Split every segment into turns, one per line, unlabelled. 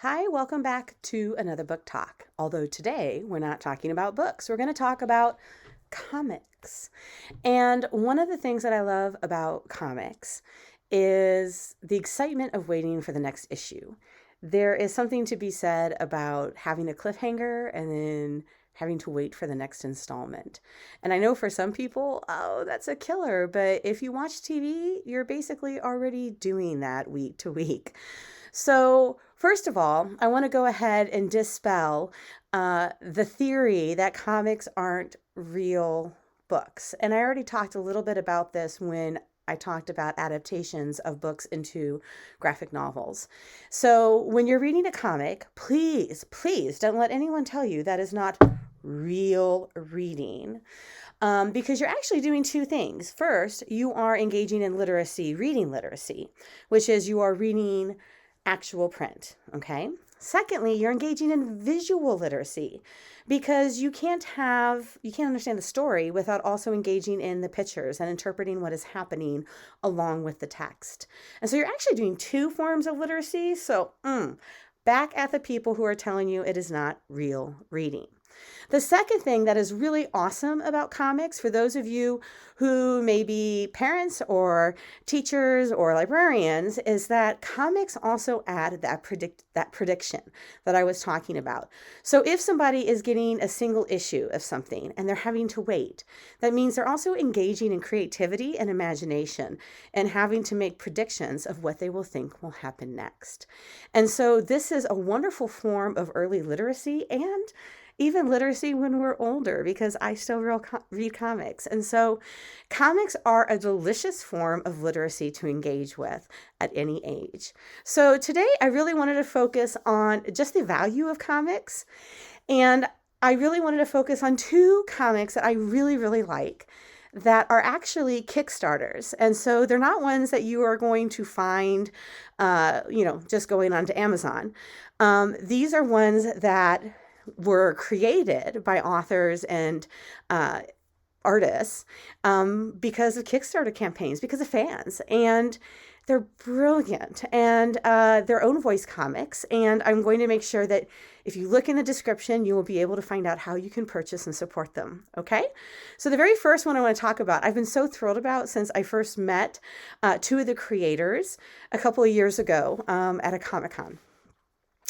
Hi, welcome back to another book talk. Although today we're not talking about books, we're going to talk about comics. And one of the things that I love about comics is the excitement of waiting for the next issue. There is something to be said about having a cliffhanger and then having to wait for the next installment. And I know for some people, oh, that's a killer. But if you watch TV, you're basically already doing that week to week. So, first of all, I want to go ahead and dispel the theory that comics aren't real books. And I already talked a little bit about this when I talked about adaptations of books into graphic novels. So, when you're reading a comic, please don't let anyone tell you that is not real reading. Because you're actually doing two things. First, you are engaging in literacy, reading literacy, which is you are reading actual print, okay? Secondly, you're engaging in visual literacy because you can't understand the story without also engaging in the pictures and interpreting what is happening along with the text. And so you're actually doing two forms of literacy. So, back at the people who are telling you it is not real reading. The second thing that is really awesome about comics, for those of you who may be parents or teachers or librarians, is that comics also add that prediction that I was talking about. So if somebody is getting a single issue of something and they're having to wait, that means they're also engaging in creativity and imagination and having to make predictions of what they will think will happen next. And so this is a wonderful form of early literacy and even literacy when we're older, because I still read comics. And so comics are a delicious form of literacy to engage with at any age. So today I really wanted to focus on just the value of comics. And I really wanted to focus on two comics that I really like that are actually Kickstarters. And so they're not ones that you are going to find, just going onto Amazon. These are ones that were created by authors and artists because of Kickstarter campaigns, because of fans. And they're brilliant and their own voice comics. And I'm going to make sure that if you look in the description, you will be able to find out how you can purchase and support them. Okay. So the very first one I want to talk about, I've been so thrilled about since I first met two of the creators a couple of years ago at a Comic-Con.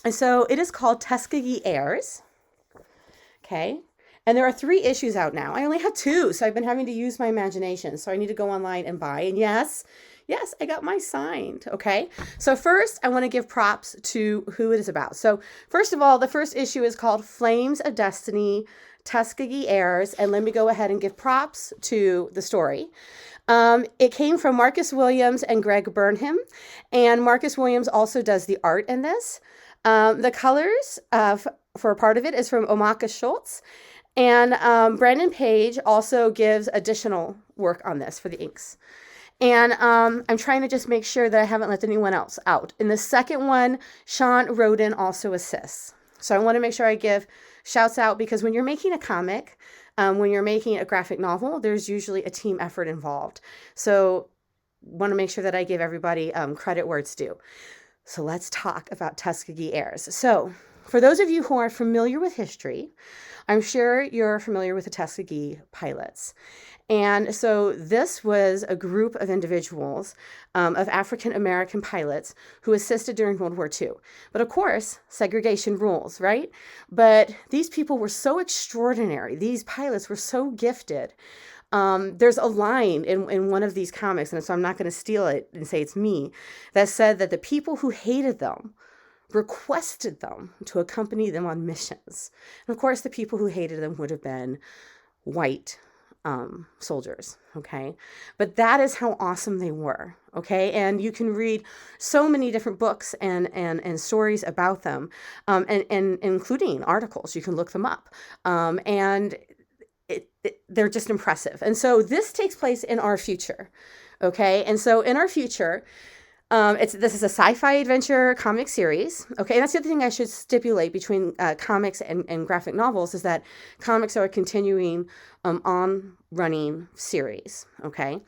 And so it is called Tuskegee Heirs. Okay. And there are 3 issues out now. I only have 2, so I've been having to use my imagination. So I need to go online and buy. And yes, I got mine signed. Okay. So first, I want to give props to who it is about. So first of all, the first issue is called Flames of Destiny, Tuskegee Heirs. And let me go ahead and give props to the story. It came from Marcus Williams and Greg Burnham. And Marcus Williams also does the art in this. The colors for a part of it is from Omaka Schultz. And Brandon Page also gives additional work on this for the inks. And I'm trying to just make sure that I haven't left anyone else out. In the second one, Sean Roden also assists. So I want to make sure I give shouts out because when you're making a comic, when you're making a graphic novel, there's usually a team effort involved. So want to make sure that I give everybody credit where it's due. So let's talk about Tuskegee Heirs. So for those of you who are familiar with history, I'm sure you're familiar with the Tuskegee pilots. And so this was a group of individuals, of African American pilots who assisted during World War II. But of course, segregation rules, right? But these people were so extraordinary. These pilots were so gifted. There's a line in one of these comics, and so I'm not going to steal it and say it's me, that said that the people who hated them requested them to accompany them on missions. And of course, the people who hated them would have been white soldiers, okay? But that is how awesome they were, okay? And you can read so many different books and stories about them, and including articles. You can look them up. And they're just impressive. And so this takes place in our future, okay? And so in our future, This is a sci-fi adventure comic series. Okay, and that's the other thing I should stipulate between comics and graphic novels is that comics are a continuing on running series. Okay,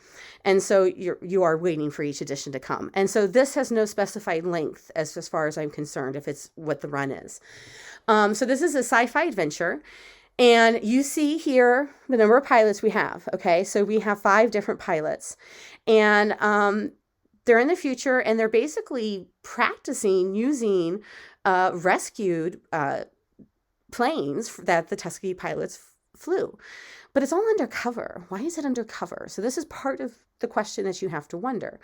and so you are waiting for each edition to come. And so this has no specified length as far as I'm concerned, if it's what the run is. So this is a sci-fi adventure. And you see here the number of pilots we have. Okay, so we have 5 different pilots. And they're in the future, and they're basically practicing using rescued planes that the Tuskegee pilots flew. But it's all undercover. Why is it undercover? So this is part of the question that you have to wonder.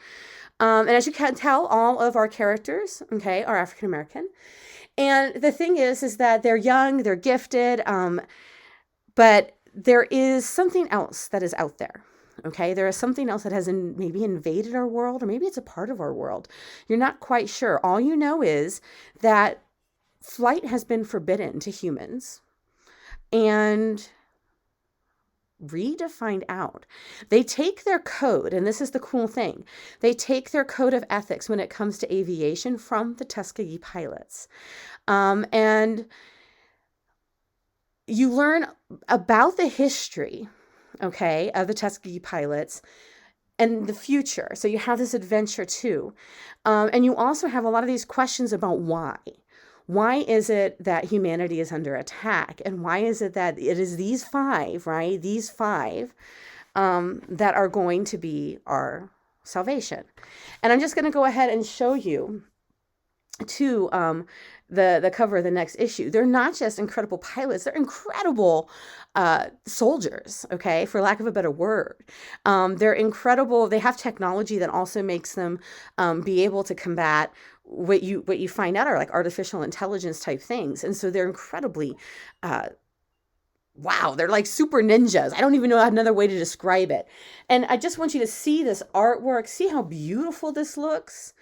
And as you can tell, all of our characters, okay, are African American. And the thing is that they're young, they're gifted, but there is something else that is out there. Okay, there is something else that has maybe invaded our world, or maybe it's a part of our world. You're not quite sure. All you know is that flight has been forbidden to humans. And read to find out. They take their code, and this is the cool thing. They take their code of ethics when it comes to aviation from the Tuskegee pilots. And you learn about the history, okay, of the Tuskegee pilots and the future. So you have this adventure too. And you also have a lot of these questions about why. Why is it that humanity is under attack? And why is it that it is these 5, right? These 5 that are going to be our salvation. And I'm just going to go ahead and show you to the cover of the next issue. They're not just incredible pilots, they're incredible soldiers, okay, for lack of a better word. They're incredible. They have technology that also makes them be able to combat what you find out are like artificial intelligence type things. And so they're incredibly wow, they're like super ninjas. I don't even know another way to describe it. And I just want you to see this artwork, see how beautiful this looks.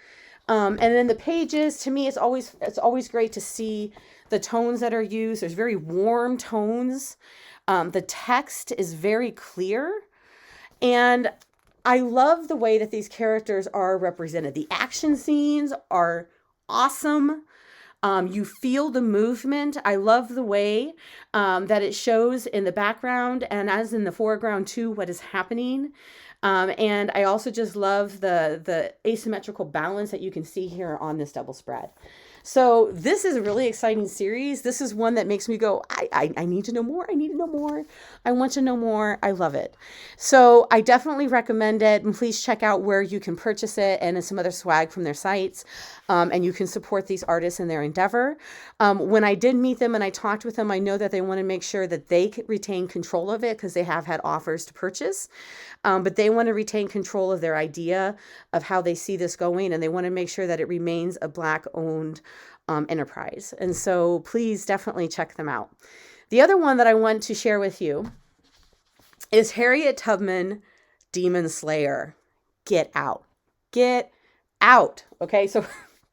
And then the pages, to me, it's always great to see the tones that are used. There's very warm tones. The text is very clear. And I love the way that these characters are represented. The action scenes are awesome. You feel the movement. I love the way that it shows in the background and as in the foreground too, what is happening. And I also just love the asymmetrical balance that you can see here on this double spread. So this is a really exciting series. This is one that makes me go, I need to know more. I need to know more. I want to know more. I love it. So I definitely recommend it. And please check out where you can purchase it and some other swag from their sites. And you can support these artists in their endeavor. When I did meet them and I talked with them, I know that they want to make sure that they retain control of it because they have had offers to purchase. But they want to retain control of their idea of how they see this going. And they want to make sure that it remains a Black-owned enterprise. And so please definitely check them out. The other one that I want to share with you is Harriet Tubman, Demon Slayer. Get out. Get out. Okay, so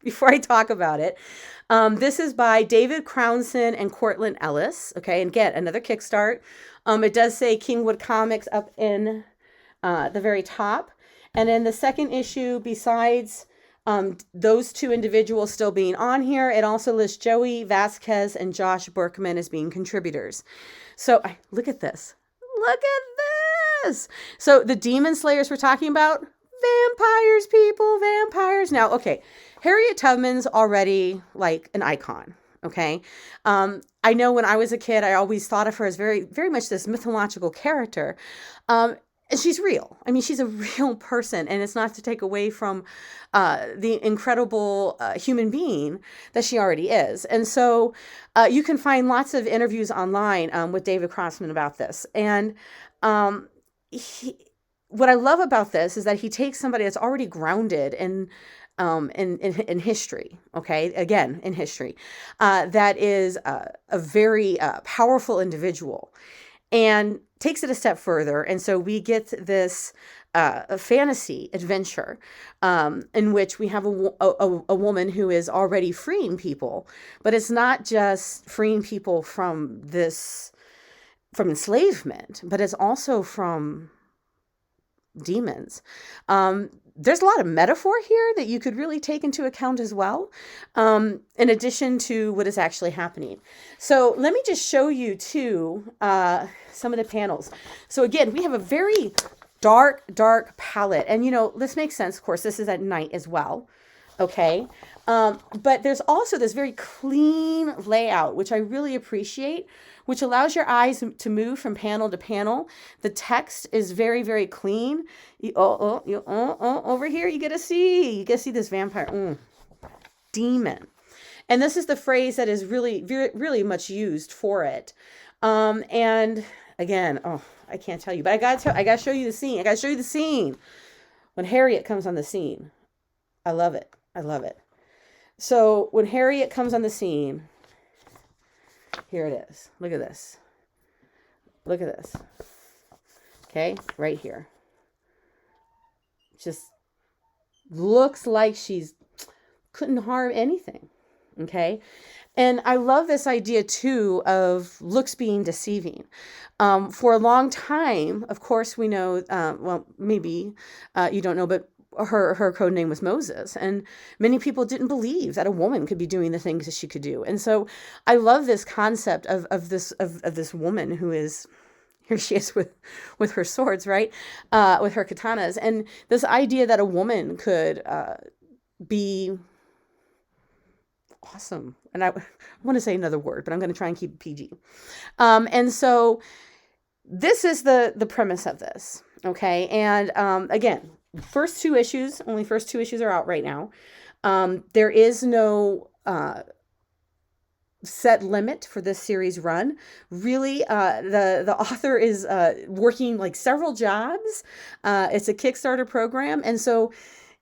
before I talk about it, this is by David Crownson and Cortland Ellis. Okay, and get another Kickstart. It does say Kingwood Comics up in the very top. And in the second issue, besides those 2 individuals still being on here, it also lists Joey Vasquez and Josh Berkman as being contributors. So look at this. Look at this. So the Demon Slayers we're talking about, vampires, people, vampires. Now, okay, Harriet Tubman's already like an icon. Okay. I know when I was a kid, I always thought of her as very, very much this mythological character. And she's real. I mean, she's a real person, and it's not to take away from the incredible human being that she already is. And so you can find lots of interviews online with David Crossman about this. And what I love about this is that he takes somebody that's already grounded in history, okay, again, in history, that is a very powerful individual, and takes it a step further. And so we get this a fantasy adventure in which we have a woman who is already freeing people, but it's not just freeing people from enslavement, but it's also from demons. There's a lot of metaphor here that you could really take into account as well, in addition to what is actually happening. So let me just show you too some of the panels. So again, we have a very dark palette, and this makes sense. Of course, this is at night as well. Okay. But there's also this very clean layout, which I really appreciate, which allows your eyes to move from panel to panel. The text is very, very clean. Over here, you get to see this vampire demon. And this is the phrase that is really, really much used for it. And again, I can't tell you, but I gotta show you the scene. I gotta show you the scene when Harriet comes on the scene. I love it. I love it. So when Harriet comes on the scene, here it is. Look at this. Look at this. Okay, right here. Just looks like she's couldn't harm anything. Okay. And I love this idea too of looks being deceiving. For a long time, of course, we know, well, maybe you don't know, but her code name was Moses, and many people didn't believe that a woman could be doing the things that she could do. And so I love this concept of this woman who is, here she is with her swords, right? With her katanas, and this idea that a woman could be awesome. And I want to say another word, but I'm going to try and keep it PG. And so this is the premise of this. Okay. And again, first two issues are out right now. There is no set limit for this series run. Really, the author is working like several jobs. It's a Kickstarter program, and so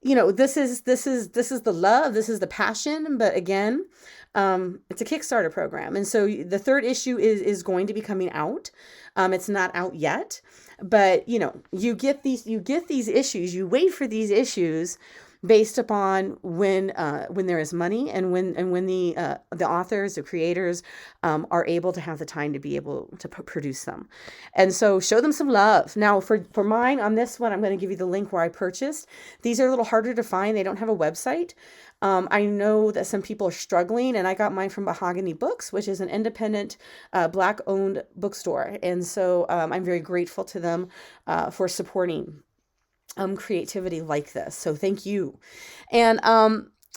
this is the love, this is the passion. But again, it's a Kickstarter program, and so the third issue is going to be coming out. It's not out yet, but you get these issues. You wait for these issues based upon when there is money and when the authors, the creators, are able to have the time to be able to produce them. And so show them some love. Now for mine on this one, I'm going to give you the link where I purchased. These are a little harder to find. They don't have a website. I know that some people are struggling, and I got mine from Mahogany Books, which is an independent Black-owned bookstore. And so I'm very grateful to them for supporting creativity like this. So thank you. And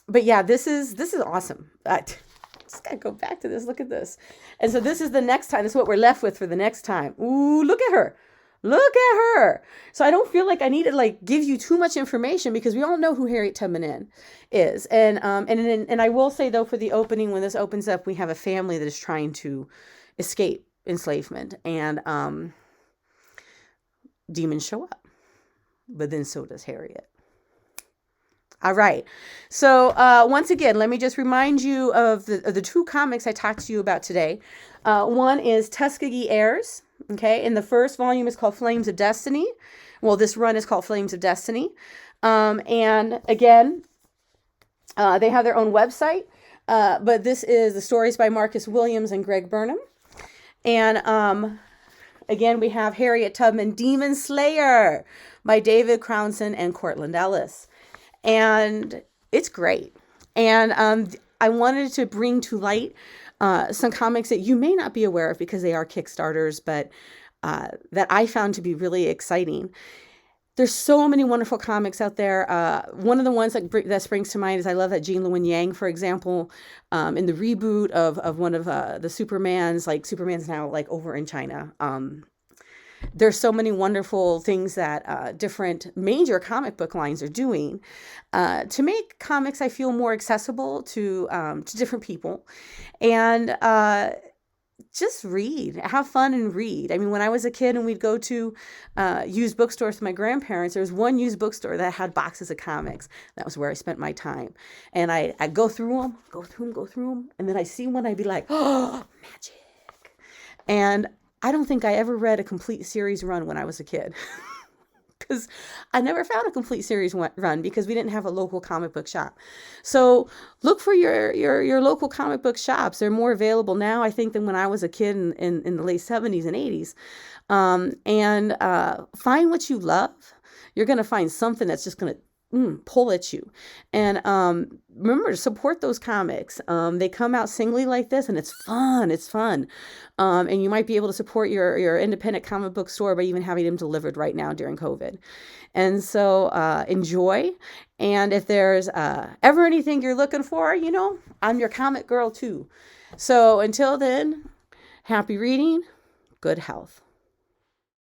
but yeah, this is awesome. Just gotta go back to this. Look at this. And so this is the next time. This is what we're left with for the next time. Ooh, look at her. Look at her. So I don't feel like I need to give you too much information, because we all know who Harriet Tubman is. And I will say though, for the opening, when this opens up, we have a family that is trying to escape enslavement, and demons show up. But then so does Harriet. All right. So once again, let me just remind you of the two comics I talked to you about today. One is Tuskegee Heirs. Okay. And the first volume is called Flames of Destiny. Well, this run is called Flames of Destiny. And again, they have their own website. But this is the stories by Marcus Williams and Greg Burnham. And again, we have Harriet Tubman, Demon Slayer by David Crownson and Cortland Ellis. And it's great. And I wanted to bring to light some comics that you may not be aware of because they are Kickstarters, but that I found to be really exciting. There's so many wonderful comics out there. One of the ones that springs to mind is I love that Jean Lewin Yang, for example, in the reboot of one of the Supermans, Superman's now over in China. There's so many wonderful things that different major comic book lines are doing to make comics, I feel, more accessible to different people. And just read, have fun and read. I mean, when I was a kid and we'd go to used bookstores with my grandparents, there was one used bookstore that had boxes of comics. That was where I spent my time. And I'd go through them. And then I see one, I'd be like, oh, magic. And I don't think I ever read a complete series run when I was a kid. Because I never found a complete series run because we didn't have a local comic book shop. So look for your local comic book shops. They're more available now, I think, than when I was a kid in the late 70s and 80s. And find what you love. you're going to find something that's just going to pull at you. And remember to support those comics. They come out singly like this, and it's fun. It's fun. And you might be able to support your independent comic book store by even having them delivered right now during COVID. And so enjoy. And if there's ever anything you're looking for, I'm your comic girl too. So until then, happy reading, good health.